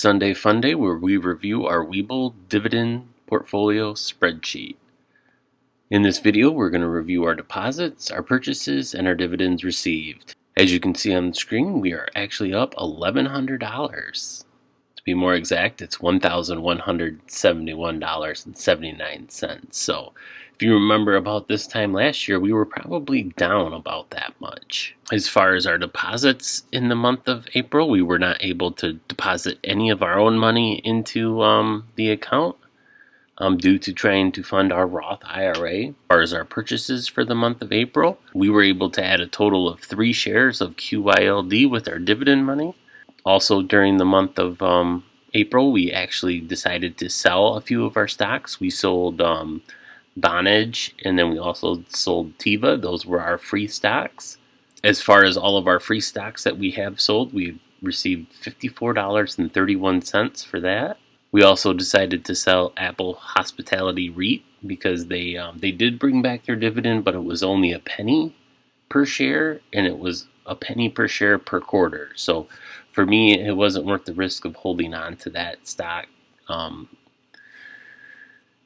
Sunday Fun Day, where we review our Webull dividend portfolio spreadsheet. In this video, we're going to review our deposits, our purchases, and our dividends received. As you can see on the screen, we are actually up $1,100. To be more exact, it's $1,171.79. So if you remember about this time last year, we were probably down about that much. As far as our deposits in the month of April, we were not able to deposit any of our own money into the account due to trying to fund our Roth IRA. As far as our purchases for the month of April, we were able to add a total of 3 shares of QYLD with our dividend money. Also, during the month of April, we actually decided to sell a few of our stocks. We sold Vonage, and then we also sold Tiva. Those were our free stocks. As far as all of our free stocks that we have sold, we received $54.31 for that. We also decided to sell Apple Hospitality REIT because they did bring back their dividend, but it was only a penny per share, and it was a penny per share per quarter. So for me, it wasn't worth the risk of holding on to that stock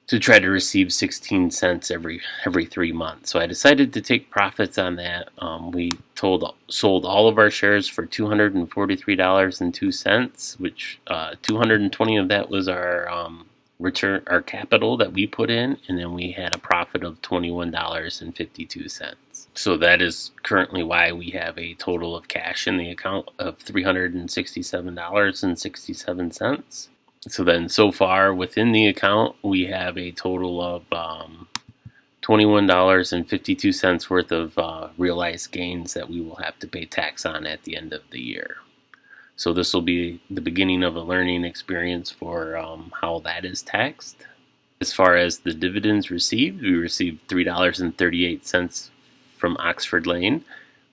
to try to receive 16 cents every 3 months. So I decided to take profits on that. We sold all of our shares for $243.02, which 220 of that was our return, our capital that we put in, and then we had a profit of $21.52. So that is currently why we have a total of cash in the account of $367.67. So then, so far within the account, we have a total of $21.52 worth of realized gains that we will have to pay tax on at the end of the year. So this will be the beginning of a learning experience for how that is taxed. As far as the dividends received, we received $3.38 from Oxford Lane.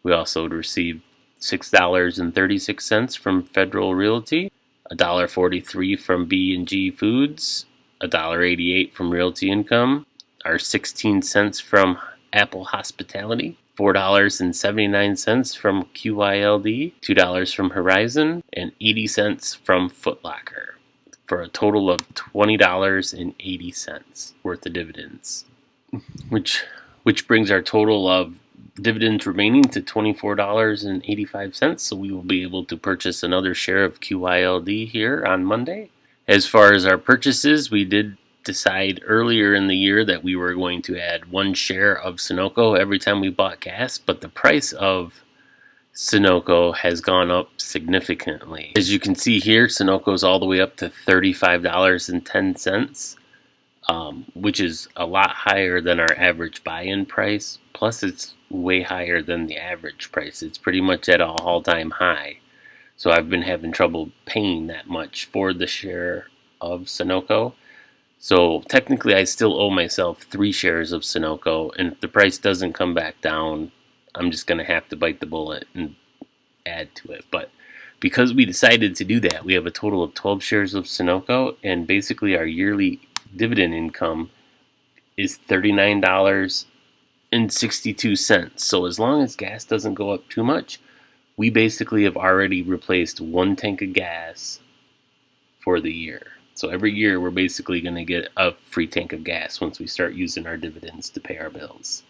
We also received $6.36 from Federal Realty, $1.43 from B&G Foods, $1.88 from Realty Income, our 16 cents from Apple Hospitality, $4.79 from QYLD, $2 from Horizon, and 80 cents from Foot Locker, for a total of $20.80 worth of dividends, which brings our total of dividends remaining to $24.85. So we will be able to purchase another share of QYLD here on Monday. As far as our purchases, we did decide earlier in the year that we were going to add 1 share of Sunoco every time we bought gas, but the price of Sunoco has gone up significantly. As you can see here, Sunoco is all the way up to $35.10, which is a lot higher than our average buy-in price. Plus, it's way higher than the average price. It's pretty much at an all-time high. So I've been having trouble paying that much for the share of Sunoco. So technically, I still owe myself 3 shares of Sunoco, and if the price doesn't come back down, I'm just going to have to bite the bullet and add to it. But because we decided to do that, we have a total of 12 shares of Sunoco, and basically our yearly dividend income is $39.62. So as long as gas doesn't go up too much, we basically have already replaced 1 tank of gas for the year. So every year we're basically going to get a free tank of gas once we start using our dividends to pay our bills.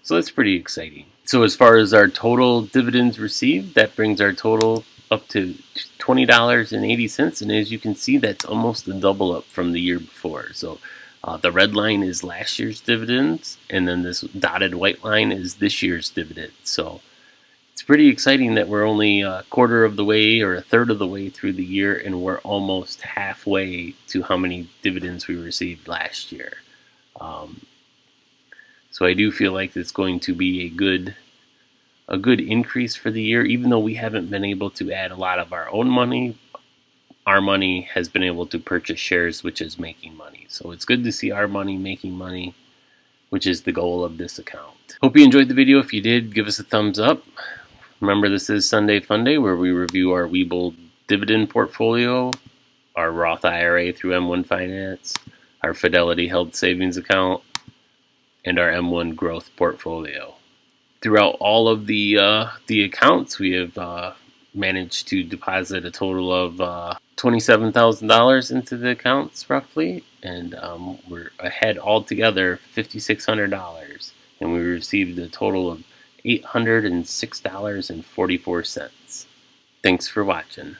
So that's pretty exciting. So as far as our total dividends received, that brings our total up to $20.80. And as you can see, that's almost a double up from the year before. So the red line is last year's dividends, and then this dotted white line is this year's dividends. So it's pretty exciting that we're only a quarter of the way or a third of the way through the year, and we're almost halfway to how many dividends we received last year. So I do feel like it's going to be a good increase for the year, even though we haven't been able to add a lot of our own money. Our money has been able to purchase shares, which is making money. So it's good to see our money making money, which is the goal of this account. Hope you enjoyed the video. If you did, give us a thumbs up. Remember, this is Sunday Fun Day, where we review our Webull dividend portfolio, our Roth IRA through M1 Finance, our Fidelity Held Savings Account, and our M1 Growth portfolio. Throughout all of the accounts, we have managed to deposit a total of $27,000 into the accounts roughly, and we're ahead altogether $5,600, and we received a total of $806.44. Thanks for watching.